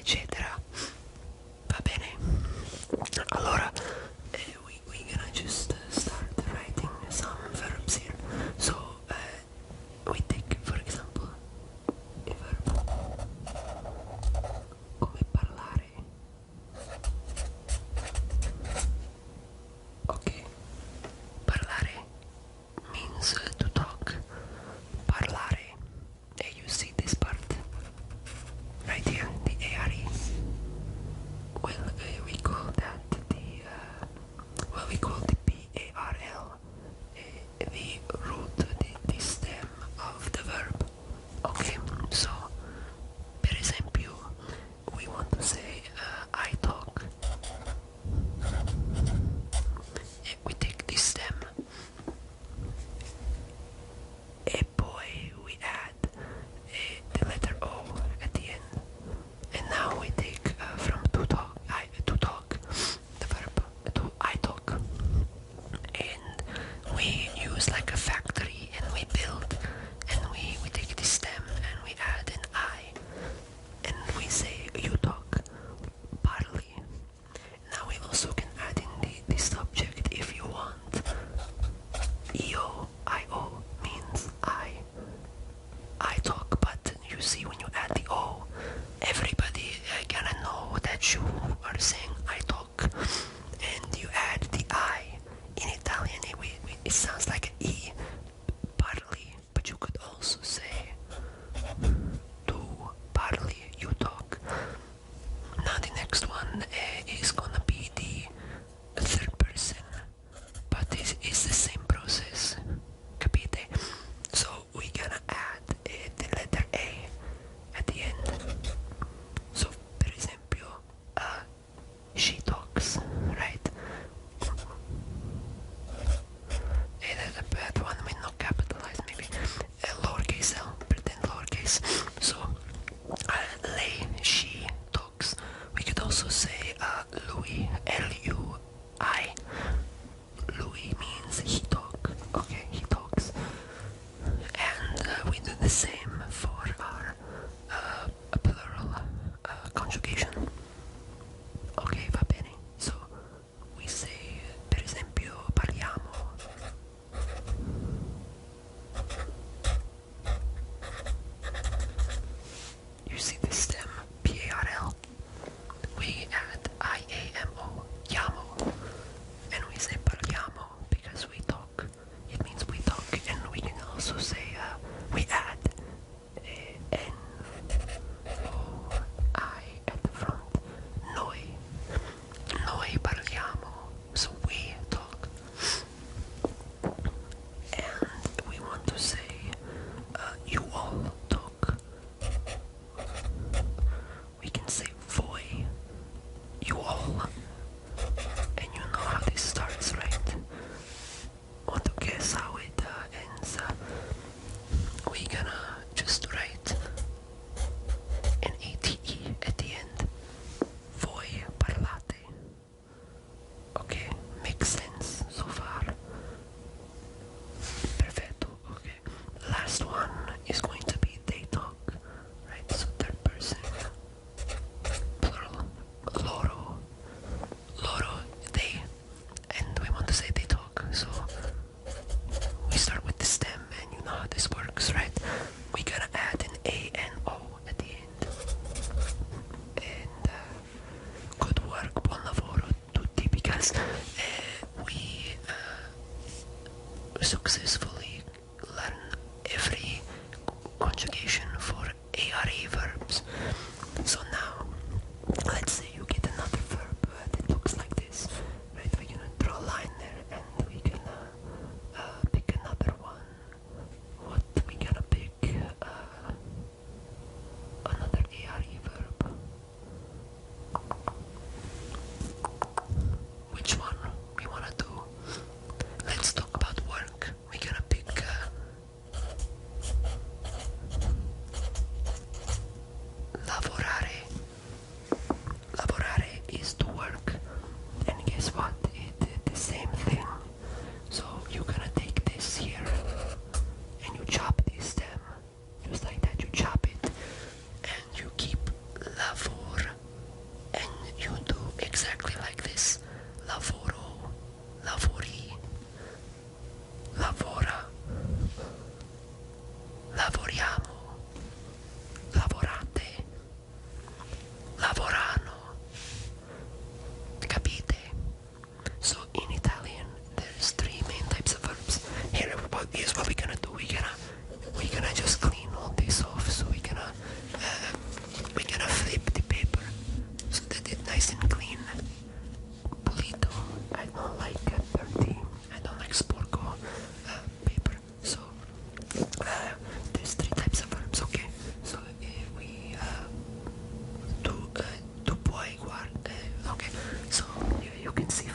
eccetera. Va bene? Allora, we're gonna just start writing some verbs here. So, we take, for example, a verb come parlare. Ok, parlare means to talk. Parlare. And you see this part right here, the ARE.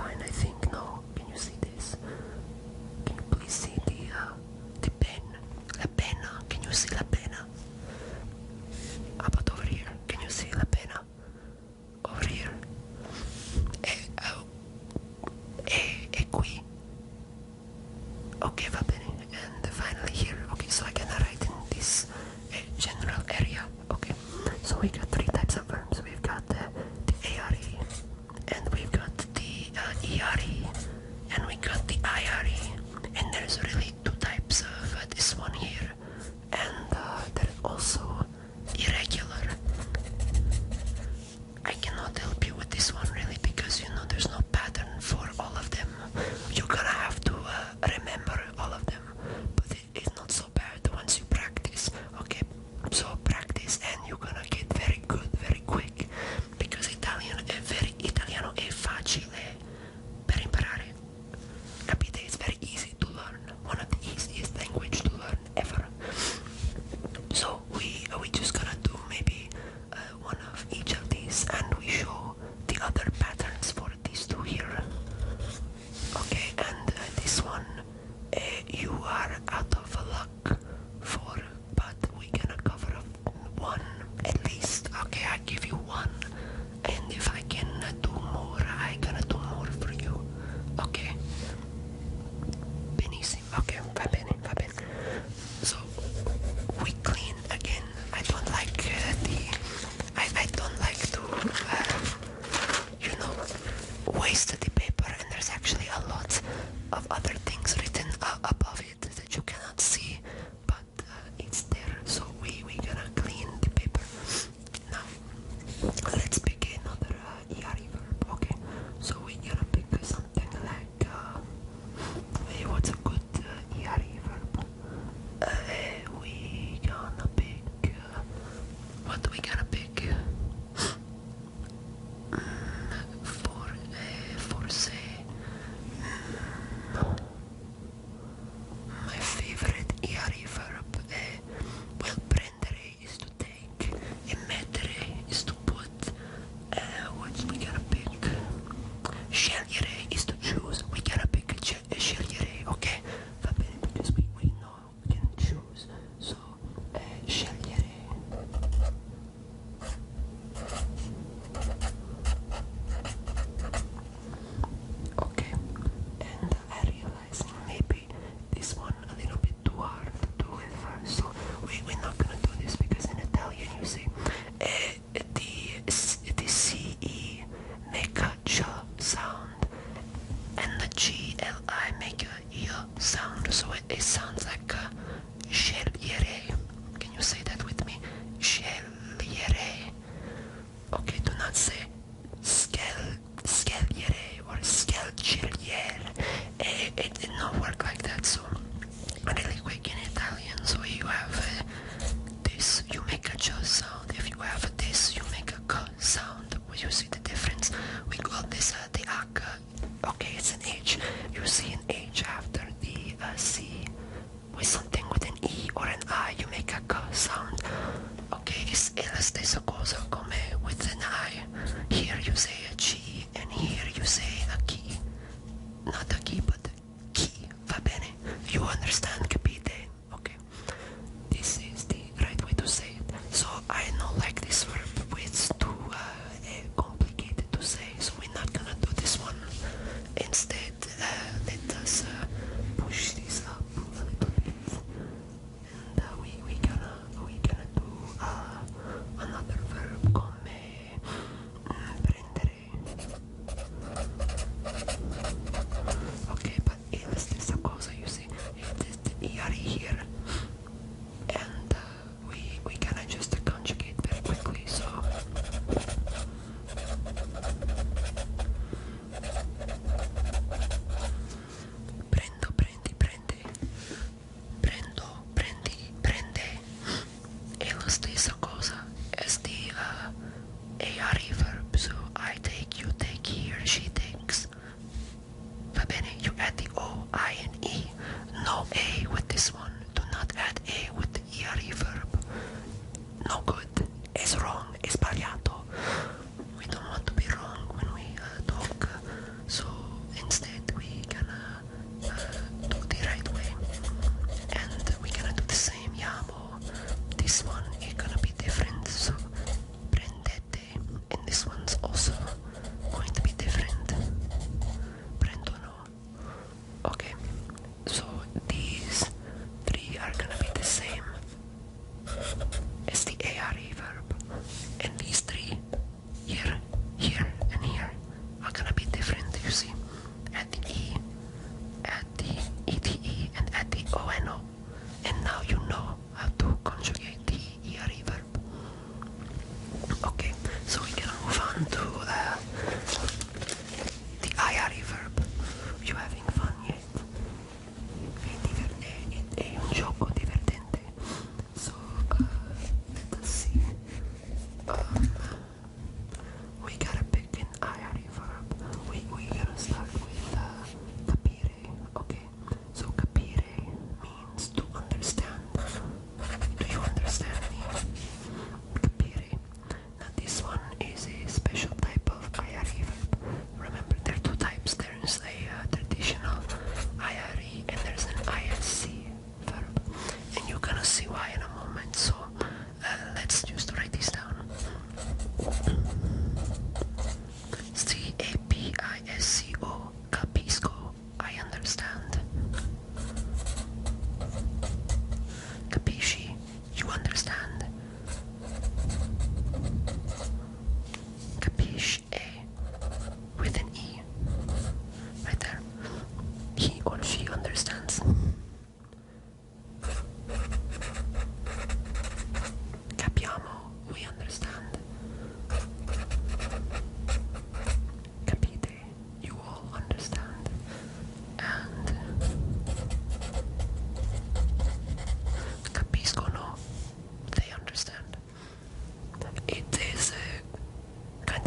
fine, I think. No, can you see this? Can you please see the pen? La penna, can you see la penna? How about over here? Can you see la penna? Over here. E qui. Ok, va bene. And finally here. Okay, so I can write in this general area. Okay, so we got three types of verbs. We've got the ARE, and we've got the ERE, and we got the IRE, and there's really two types of this one here, and there's also irregular. I cannot help you with this one really because you know there's no pattern for all of them. You're gonna have to remember all of them, but it's not so bad once you practice. Okay, so practice and you're gonna get very good very quick because italiano è facile per imparare. Capite? It's very easy to learn. One of the easiest language to learn ever. So we just gonna do maybe one of each of these, and we show the other patterns for these two here. Okay, and this one you are out of luck for, but we gonna cover up one at least. Okay, I give you one, and if I can do more, I gonna do more for you. Okay. Benissimo. Okay, va bene, va bene. So we clean again. I don't like I don't like to waste the paper, and there's actually a lot of other things written above it that you cannot see, but it's there. So we gonna clean the paper. Now let's pick another ERE verb. Okay, so we gonna pick something like hey, what's a good ERE verb? We gonna pick what do we gonna pick? For say my favorite ERE verb well, prendere is to take, e mettere is to put. What we gonna pick? Scegliere is to choose. We gotta pick scegliere, okay? Va bene, because we know we can choose. So scegliere. Okay, and I realize maybe this one a little bit too hard to do it first, so we're not gonna do this because in Italian you see the CE make a ch sound and the GLI make a I sound, so it sounds like scegliere. Can you say that with me? Scegliere. Okay, do not say scegliere or scelgliere. It did not work like that, so really quick in Italian. So you have this, you make a j sound. If you have this, you make a k sound. You see the difference? We call this the H. Okay, it's an H. You see an H after the C with something with an E or an I, you make a k sound. Okay, è la stessa cosa come with an I. Here you say a G and here you say a key. Not a key, but key. Va bene? You understand, capite? Okay. This is the right way to say it. So I don't like this verb. It's too complicated to say, so we're not gonna do this one. Instead, let us push this up a little bit, and we gonna do another verb come prendere.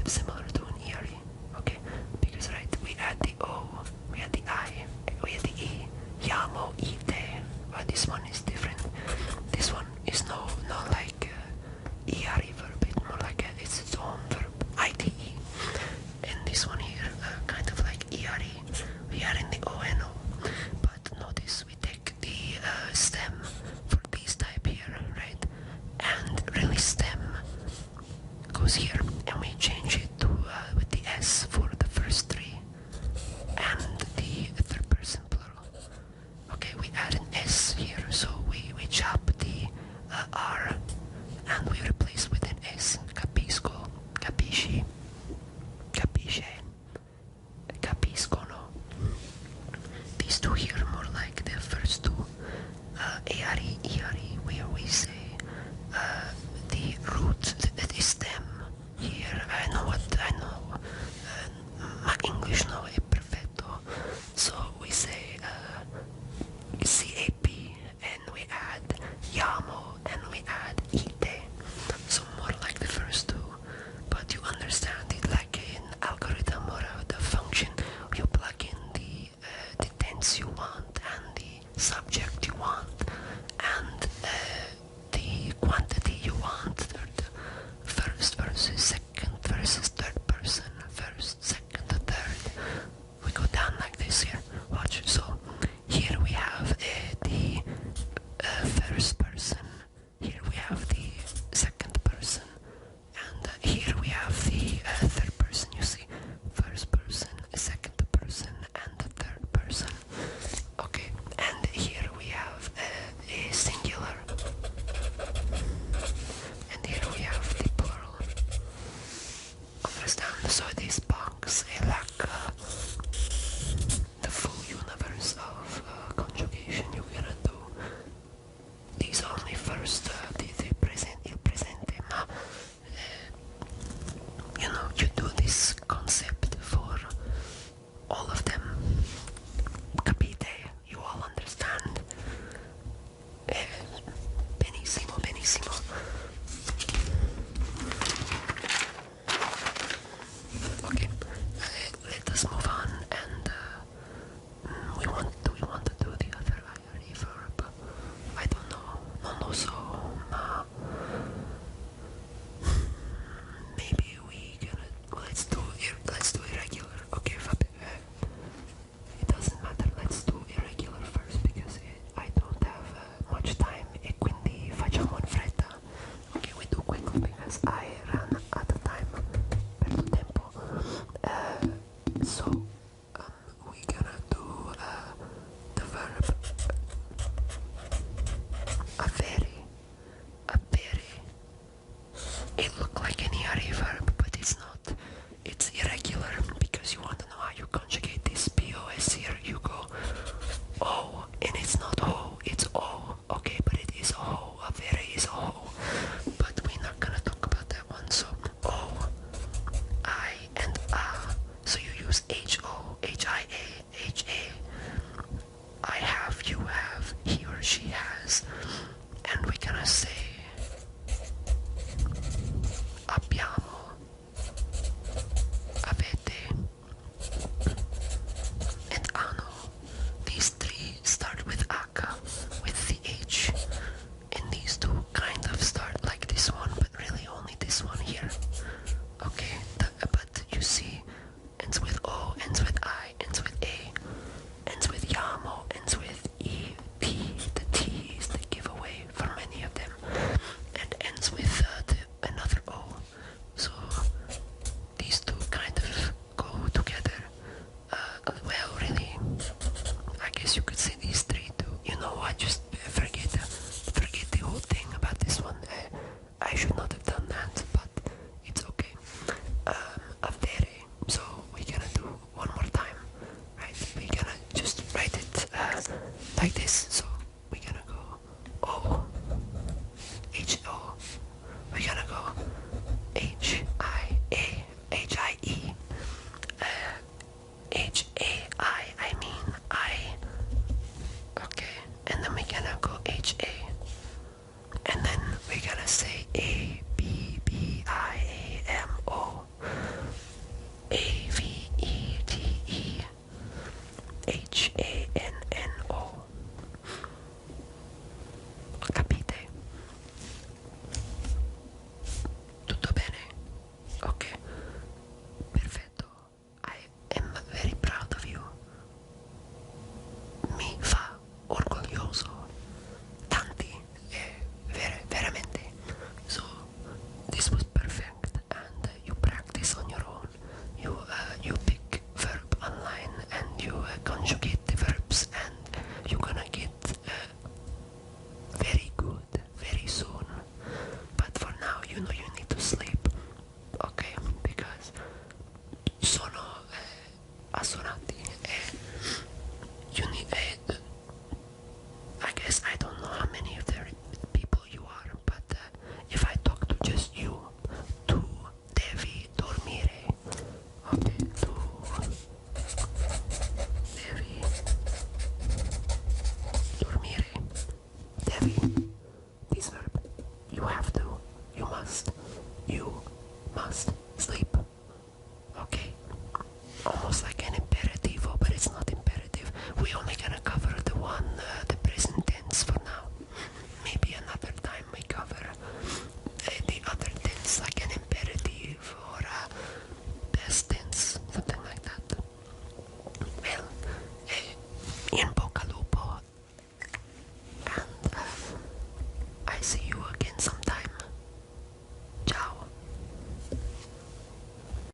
similar to an ERE, okay? Because right, we add the O, we add the I, we add the E, yamo, ite, but this one is different. This one is not like ERE verb, it's more like it's its own verb, ite. And this one here, kind of like ERE, we add in the ONO, but notice we take the stem for this type here, right? And really stem goes here, and we change it to with the S for the first three, and the third person plural. Okay, we add an S here, so we chop the R, and we replace with an S. Capisco, capisci, capisce, capiscono. These two here are more like the first two. Eari, eari, where we say the root, the stem here. I know. My English no è perfetto, so we say CAP, and we add yamo, and we add ite. So more like the first two, but you understand it like in algorithm or the function. You plug in the tense you want and the subject you want and the quantity you want. First versus second versus third person, first, second, third. We go down like this here. Watch. So here we have the first person. Here we have the second person, and here we have the third person. You see, first person, second person, and the third person. Okay, and here we have a singular, and here we have the plural. Understand? So this box is like the full universe of conjugation. You cannot do these only first, the present, il presente, ma you know, you do this concept for all of them. Capite? You all understand? Benissimo, benissimo. Okay, let us move on, and we want to do the other IRE verb. I don't know, non lo so, ma maybe let's do irregular. Okay, vabbè. It doesn't matter, let's do irregular first because I don't have much time e quindi facciamo in fretta. Okay, we do quickly because I ran out of time. Perdo tempo. So we're gonna do the verb avere. It looked like an ERE verb, but it's not. It's irregular because you want to know how you conjugate this POS here. You go O, and it's not O, it's O. Okay, but it is O. Avere is O. But we're not gonna talk about that one. So O, I, and A. So you use HO Avete. Capite? Tutto bene? Ok, perfetto. I am very proud of you. Mi fa orgoglioso. Tanti, veramente. So, this was perfect, and you practice on your own. You pick verb online, and you conjugate the verbs, and you're gonna get very good very soon. But for now, you know you need to sleep, okay? Because sono assonanti e you need I guess I don't know how many of the people you are, but if I talk to just you, tu devi dormire, okay? Tu devi dormire, devi, this verb, you have to, you must